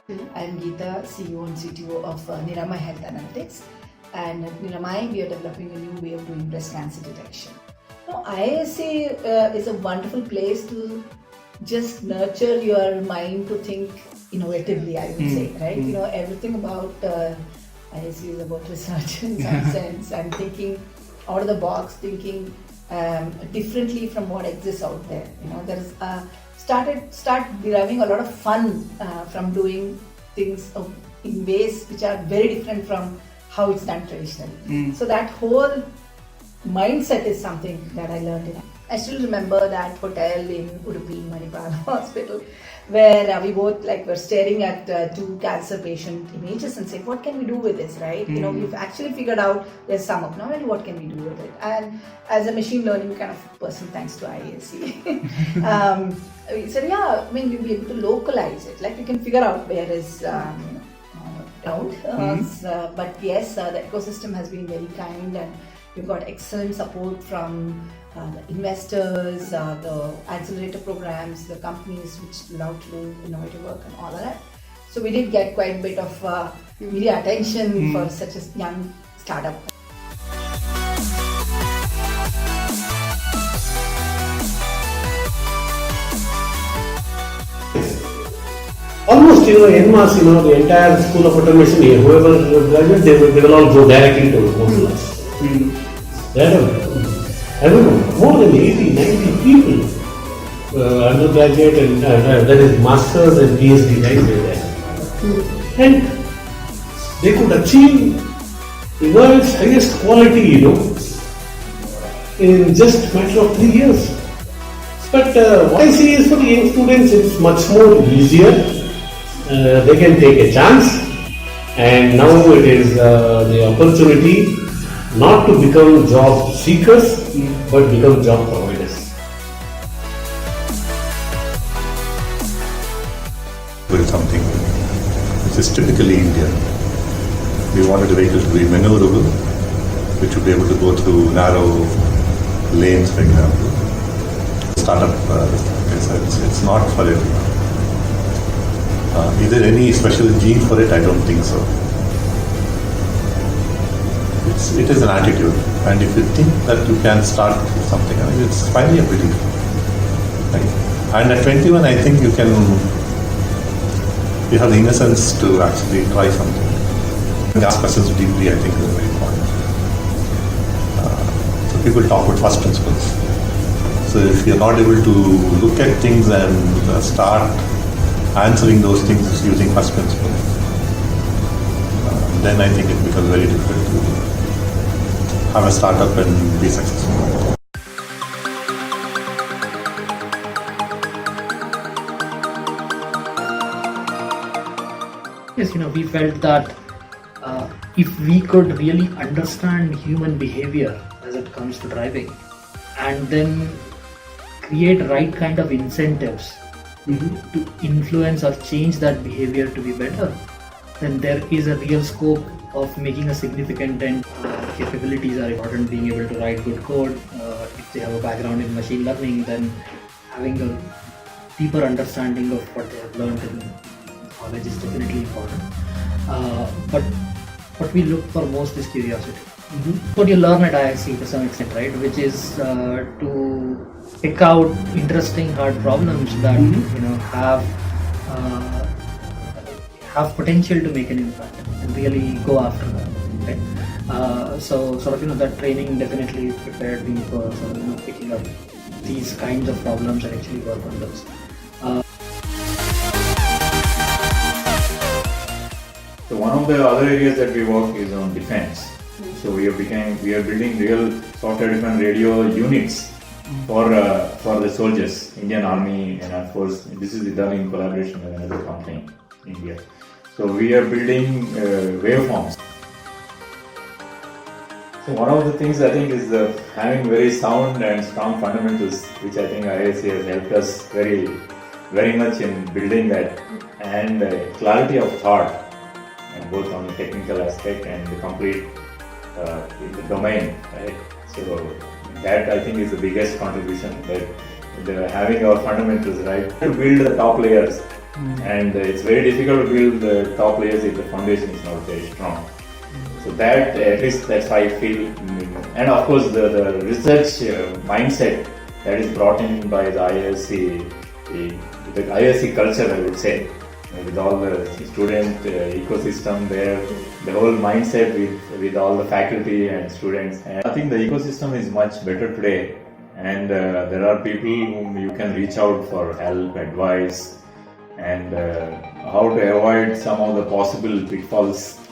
I'm Geeta, CEO and CTO of Niramai Health Analytics. And at Niramai, we are developing a new way of doing breast cancer detection. Now, IISc is a wonderful place to just nurture your mind to think innovatively, I would say, right? Everything about IISc is about research in some sense and thinking out of the box, thinking differently from what exists out there. There's start deriving a lot of fun from doing things in ways which are very different from how it's done traditionally. So that whole mindset is something that I learned in. I still remember that hotel in Udupi, Manipal Hospital, where we both were staring at two cancer patient images and saying, what can we do with this, right? We've actually figured out there's some abnormality, what can we do with it? And as a machine learning kind of person, thanks to IISc, we said, we'll be able to localize it. You can figure out where is around. But yes, the ecosystem has been very kind and we've got excellent support from the investors, the accelerator programs, the companies which love to do innovative work and all of that. So we did get quite a bit of media attention for such a young startup. Almost, en masse, the entire school of automation, whoever graduates, they will all go directly to I don't know, more than 80, 90 people, undergraduate and that is masters and PhD guys were there. And they could achieve the world's highest quality, in just a matter of 3 years. But what I see is for the young students, it's much more easier. They can take a chance, and now it is the opportunity not to become job seekers, but become job providers. With something which is typically Indian. We wanted the vehicle to be maneuverable, which would be able to go through narrow lanes, for example. Startup, it's not for everyone. Is there any special gene for it? I don't think so. It is an attitude, and if you think that you can start with something, it's finally a belief. Right? And at 21, I think you have the innocence to actually try something. And ask questions deeply, I think, is very important. So people talk about first principles. So if you're not able to look at things and start answering those things using first principles, then I think it becomes very difficult to have a startup and be successful. Yes, we felt that if we could really understand human behavior as it comes to driving and then create right kind of incentives to influence or change that behavior to be better, then there is a real scope of making a significant dent. Capabilities are important, being able to write good code. If they have a background in machine learning, then having a deeper understanding of what they have learned in college is definitely important. But what we look for most is curiosity. What you learn at IISc to some extent, right? Which is to pick out interesting hard problems that have potential to make an impact and really go after that, right? So that training definitely prepared me for picking up these kinds of problems and actually work on those. So one of the other areas that we work is on defense. So we are building real software-defined radio units for the soldiers, Indian Army and Air Force. This is done in collaboration with another company in India. So we are building waveforms. So one of the things I think is having very sound and strong fundamentals, which I think IISc has helped us very, very much in building that, and clarity of thought, and both on the technical aspect and the complete in the domain, right? So that I think is the biggest contribution, that having our fundamentals right to build the top layers and it's very difficult to build the top layers if the foundation is not very strong. So that, at least that's how I feel. And of course the research mindset that is brought in by the IISc, the IISc culture, I would say, with all the student ecosystem there, the whole mindset with all the faculty and students. And I think the ecosystem is much better today, and there are people whom you can reach out for help, advice, and how to avoid some of the possible pitfalls